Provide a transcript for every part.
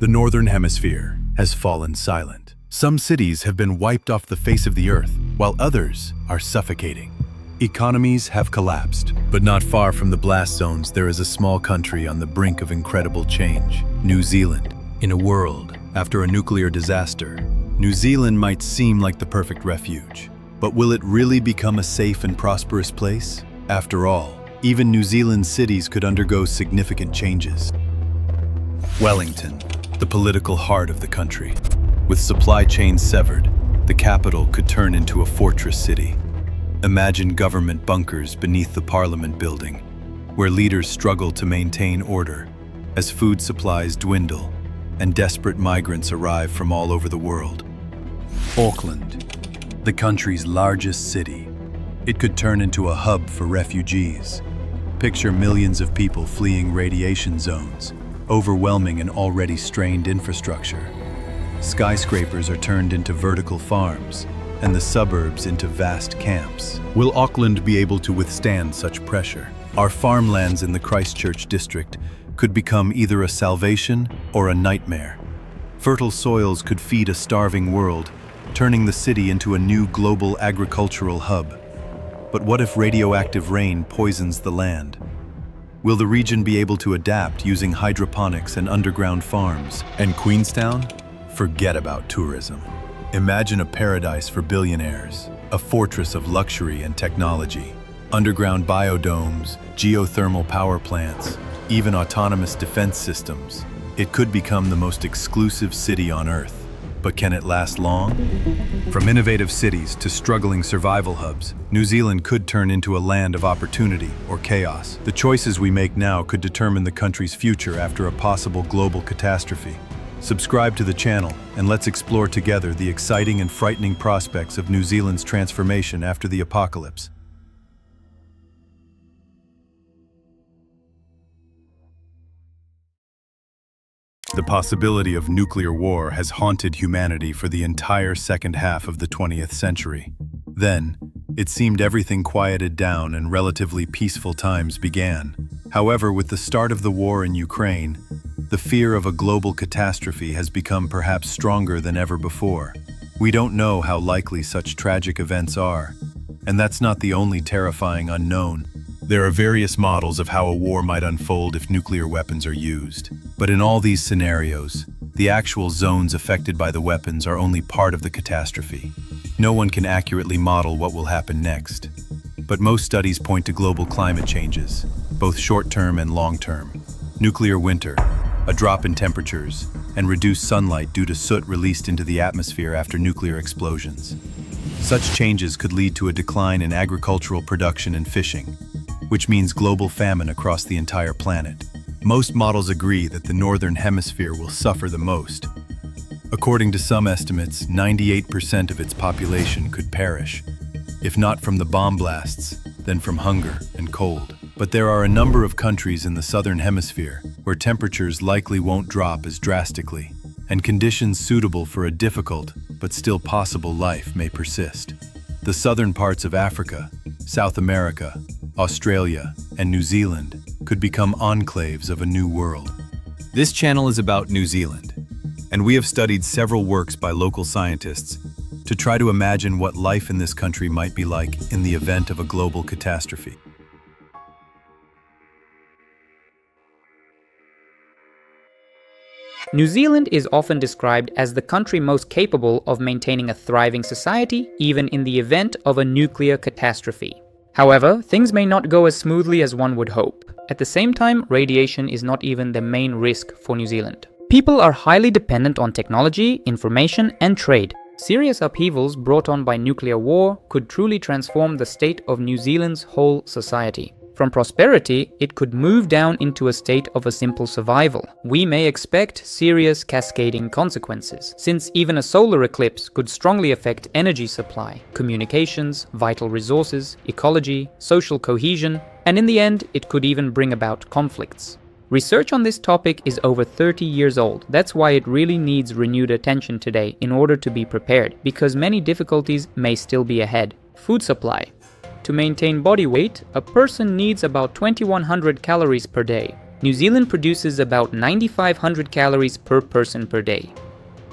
The Northern Hemisphere has fallen silent. Some cities have been wiped off the face of the earth, while others are suffocating. Economies have collapsed, but not far from the blast zones there is a small country on the brink of incredible change, New Zealand. In a world after a nuclear disaster, New Zealand might seem like the perfect refuge. But will it really become a safe and prosperous place? After all, even New Zealand's cities could undergo significant changes. Wellington, the political heart of the country. With supply chains severed, the capital could turn into a fortress city. Imagine government bunkers beneath the Parliament building, where leaders struggle to maintain order as food supplies dwindle and desperate migrants arrive from all over the world. Auckland, the country's largest city. It could turn into a hub for refugees. Picture millions of people fleeing radiation zones, overwhelming an already strained infrastructure. Skyscrapers are turned into vertical farms, and the suburbs into vast camps. Will Auckland be able to withstand such pressure? Our farmlands in the Christchurch district could become either a salvation or a nightmare. Fertile soils could feed a starving world, turning the city into a new global agricultural hub. But what if radioactive rain poisons the land? Will the region be able to adapt using hydroponics and underground farms? And Queenstown? Forget about tourism. Imagine a paradise for billionaires, a fortress of luxury and technology. Underground biodomes, geothermal power plants, even autonomous defense systems. It could become the most exclusive city on Earth. But can it last long? From innovative cities to struggling survival hubs, New Zealand could turn into a land of opportunity or chaos. The choices we make now could determine the country's future after a possible global catastrophe. Subscribe to the channel and let's explore together the exciting and frightening prospects of New Zealand's transformation after the apocalypse. The possibility of nuclear war has haunted humanity for the entire second half of the 20th century. Then, it seemed everything quieted down and relatively peaceful times began. However, with the start of the war in Ukraine, the fear of a global catastrophe has become perhaps stronger than ever before. We don't know how likely such tragic events are, and that's not the only terrifying unknown. There are various models of how a war might unfold if nuclear weapons are used. But in all these scenarios, the actual zones affected by the weapons are only part of the catastrophe. No one can accurately model what will happen next. But most studies point to global climate changes, both short-term and long-term. Nuclear winter, a drop in temperatures, and reduced sunlight due to soot released into the atmosphere after nuclear explosions. Such changes could lead to a decline in agricultural production and fishing, which means global famine across the entire planet. Most models agree that the Northern Hemisphere will suffer the most. According to some estimates, 98% of its population could perish, if not from the bomb blasts, then from hunger and cold. But there are a number of countries in the Southern Hemisphere where temperatures likely won't drop as drastically, and conditions suitable for a difficult but still possible life may persist. The southern parts of Africa, South America, Australia, and New Zealand could become enclaves of a new world. This channel is about New Zealand, and we have studied several works by local scientists to try to imagine what life in this country might be like in the event of a global catastrophe. New Zealand is often described as the country most capable of maintaining a thriving society, even in the event of a nuclear catastrophe. However, things may not go as smoothly as one would hope. At the same time, radiation is not even the main risk for New Zealand. People are highly dependent on technology, information, and trade. Serious upheavals brought on by nuclear war could truly transform the state of New Zealand's whole society. From prosperity, it could move down into a state of a simple survival. We may expect serious cascading consequences, since even a solar eclipse could strongly affect energy supply, communications, vital resources, ecology, social cohesion, and in the end, it could even bring about conflicts. Research on this topic is over 30 years old. That's why it really needs renewed attention today in order to be prepared, because many difficulties may still be ahead. Food supply. To maintain body weight, a person needs about 2100 calories per day. New Zealand produces about 9,500 calories per person per day.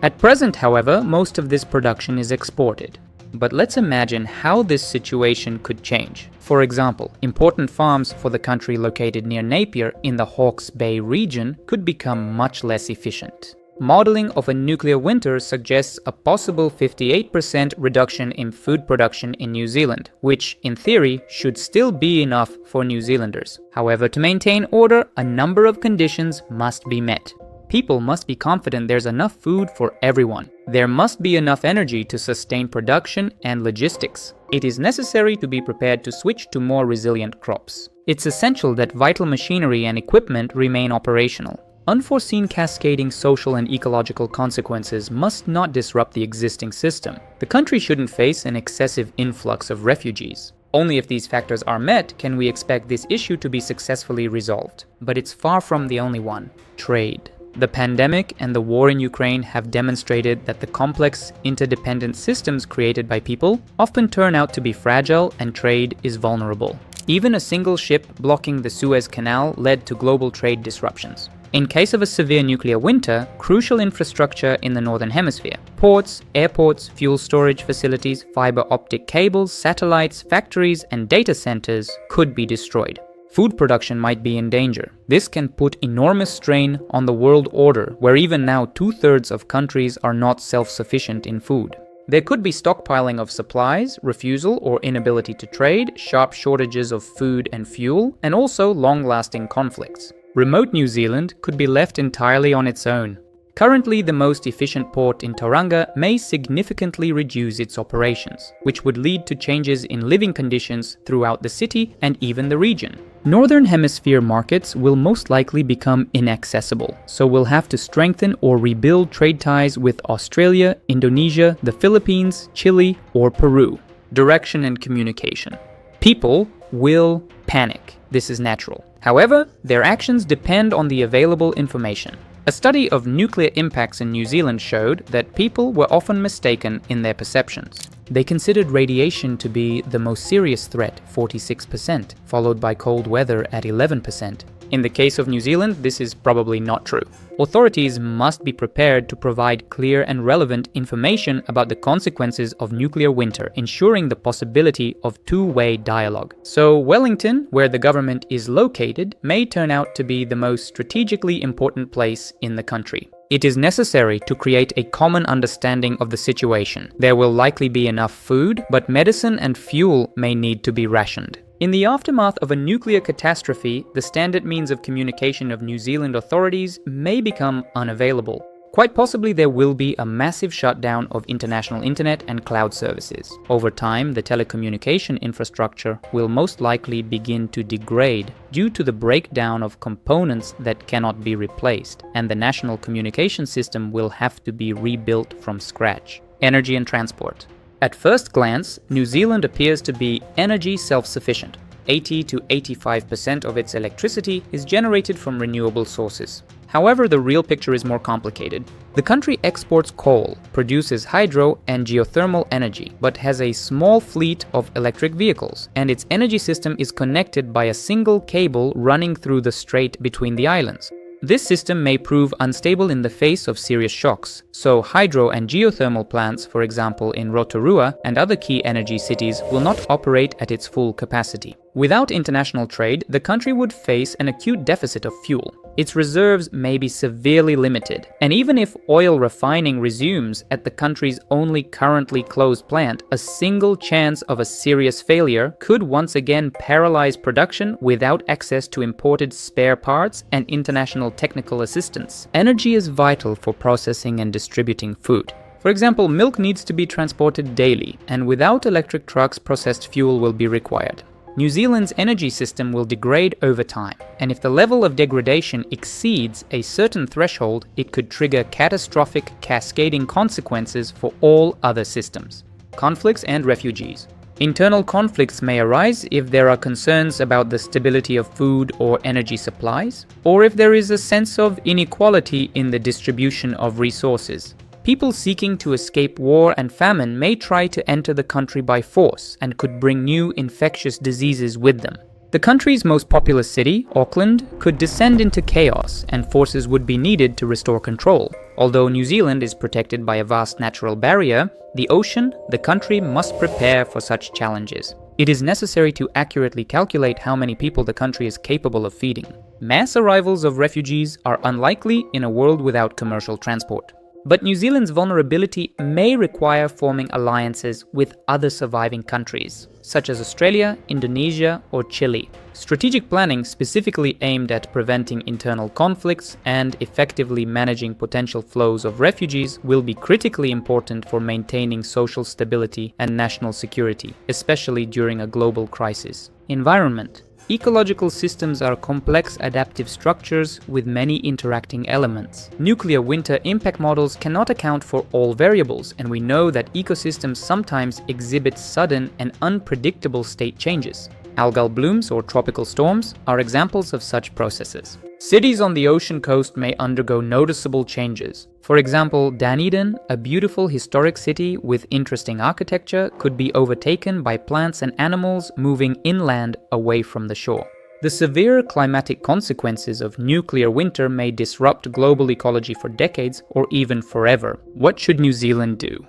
At present, however, most of this production is exported. But let's imagine how this situation could change. For example, important farms for the country located near Napier in the Hawke's Bay region could become much less efficient. Modeling of a nuclear winter suggests a possible 58% reduction in food production in New Zealand, which, in theory, should still be enough for New Zealanders. However, to maintain order, a number of conditions must be met. People must be confident there's enough food for everyone. There must be enough energy to sustain production and logistics. It is necessary to be prepared to switch to more resilient crops. It's essential that vital machinery and equipment remain operational. Unforeseen cascading social and ecological consequences must not disrupt the existing system. The country shouldn't face an excessive influx of refugees. Only if these factors are met can we expect this issue to be successfully resolved. But it's far from the only one. Trade. The pandemic and the war in Ukraine have demonstrated that the complex, interdependent systems created by people often turn out to be fragile and trade is vulnerable. Even a single ship blocking the Suez Canal led to global trade disruptions. In case of a severe nuclear winter, crucial infrastructure in the Northern Hemisphere, ports, airports, fuel storage facilities, fiber optic cables, satellites, factories, and data centers could be destroyed. Food production might be in danger. This can put enormous strain on the world order, where even now 2/3 of countries are not self-sufficient in food. There could be stockpiling of supplies, refusal or inability to trade, sharp shortages of food and fuel, and also long-lasting conflicts. Remote New Zealand could be left entirely on its own. Currently, the most efficient port in Tauranga may significantly reduce its operations, which would lead to changes in living conditions throughout the city and even the region. Northern Hemisphere markets will most likely become inaccessible, so we'll have to strengthen or rebuild trade ties with Australia, Indonesia, the Philippines, Chile, or Peru. Direction and communication. People will panic. This is natural. However, their actions depend on the available information. A study of nuclear impacts in New Zealand showed that people were often mistaken in their perceptions. They considered radiation to be the most serious threat, 46%, followed by cold weather at 11%. In the case of New Zealand, this is probably not true. Authorities must be prepared to provide clear and relevant information about the consequences of nuclear winter, ensuring the possibility of two-way dialogue. So Wellington, where the government is located, may turn out to be the most strategically important place in the country. It is necessary to create a common understanding of the situation. There will likely be enough food, but medicine and fuel may need to be rationed. In the aftermath of a nuclear catastrophe, the standard means of communication of New Zealand authorities may become unavailable. Quite possibly there will be a massive shutdown of international internet and cloud services. Over time, the telecommunication infrastructure will most likely begin to degrade due to the breakdown of components that cannot be replaced, and the national communication system will have to be rebuilt from scratch. Energy and transport. At first glance, New Zealand appears to be energy self-sufficient. 80 to 85% of its electricity is generated from renewable sources. However, the real picture is more complicated. The country exports coal, produces hydro and geothermal energy, but has a small fleet of electric vehicles, and its energy system is connected by a single cable running through the strait between the islands. This system may prove unstable in the face of serious shocks, so hydro and geothermal plants, for example in Rotorua and other key energy cities, will not operate at its full capacity. Without international trade, the country would face an acute deficit of fuel. Its reserves may be severely limited, and even if oil refining resumes at the country's only currently closed plant, a single chance of a serious failure could once again paralyze production without access to imported spare parts and international technical assistance. Energy is vital for processing and distributing food. For example, milk needs to be transported daily, and without electric trucks, processed fuel will be required. New Zealand's energy system will degrade over time, and if the level of degradation exceeds a certain threshold, it could trigger catastrophic cascading consequences for all other systems. Conflicts and refugees. Internal conflicts may arise if there are concerns about the stability of food or energy supplies, or if there is a sense of inequality in the distribution of resources. People seeking to escape war and famine may try to enter the country by force and could bring new infectious diseases with them. The country's most populous city, Auckland, could descend into chaos and forces would be needed to restore control. Although New Zealand is protected by a vast natural barrier, the ocean, the country must prepare for such challenges. It is necessary to accurately calculate how many people the country is capable of feeding. Mass arrivals of refugees are unlikely in a world without commercial transport. But New Zealand's vulnerability may require forming alliances with other surviving countries, such as Australia, Indonesia, or Chile. Strategic planning specifically aimed at preventing internal conflicts and effectively managing potential flows of refugees will be critically important for maintaining social stability and national security, especially during a global crisis. Environment. Ecological systems are complex adaptive structures with many interacting elements. Nuclear winter impact models cannot account for all variables, and we know that ecosystems sometimes exhibit sudden and unpredictable state changes. Algal blooms or tropical storms are examples of such processes. Cities on the ocean coast may undergo noticeable changes. For example, Dunedin, a beautiful historic city with interesting architecture, could be overtaken by plants and animals moving inland away from the shore. The severe climatic consequences of nuclear winter may disrupt global ecology for decades or even forever. What should New Zealand do?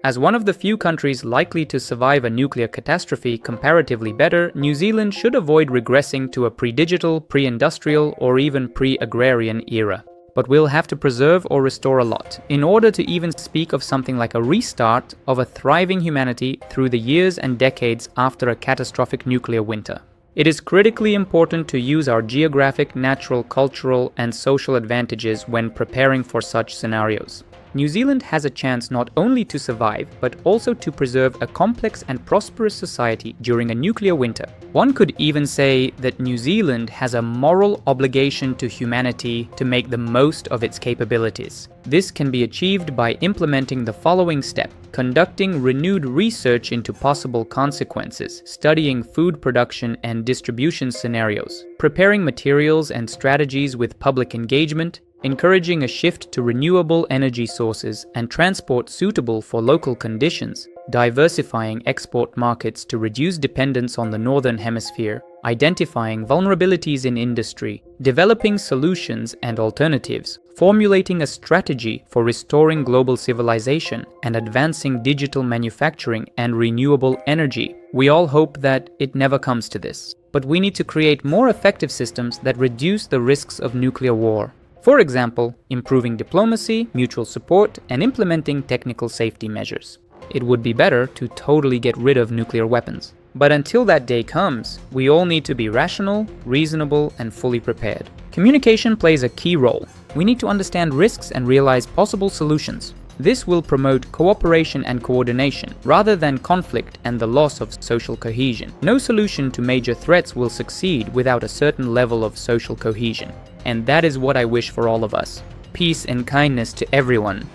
As one of the few countries likely to survive a nuclear catastrophe comparatively better, New Zealand should avoid regressing to a pre-digital, pre-industrial, or even pre-agrarian era. But we'll have to preserve or restore a lot, in order to even speak of something like a restart of a thriving humanity through the years and decades after a catastrophic nuclear winter. It is critically important to use our geographic, natural, cultural, and social advantages when preparing for such scenarios. New Zealand has a chance not only to survive, but also to preserve a complex and prosperous society during a nuclear winter. One could even say that New Zealand has a moral obligation to humanity to make the most of its capabilities. This can be achieved by implementing the following step: conducting renewed research into possible consequences, studying food production and distribution scenarios, preparing materials and strategies with public engagement, encouraging a shift to renewable energy sources and transport suitable for local conditions, diversifying export markets to reduce dependence on the Northern Hemisphere, identifying vulnerabilities in industry, developing solutions and alternatives, formulating a strategy for restoring global civilization, and advancing digital manufacturing and renewable energy. We all hope that it never comes to this, but we need to create more effective systems that reduce the risks of nuclear war. For example, improving diplomacy, mutual support, and implementing technical safety measures. It would be better to totally get rid of nuclear weapons. But until that day comes, we all need to be rational, reasonable, and fully prepared. Communication plays a key role. We need to understand risks and realize possible solutions. This will promote cooperation and coordination, rather than conflict and the loss of social cohesion. No solution to major threats will succeed without a certain level of social cohesion. And that is what I wish for all of us. Peace and kindness to everyone.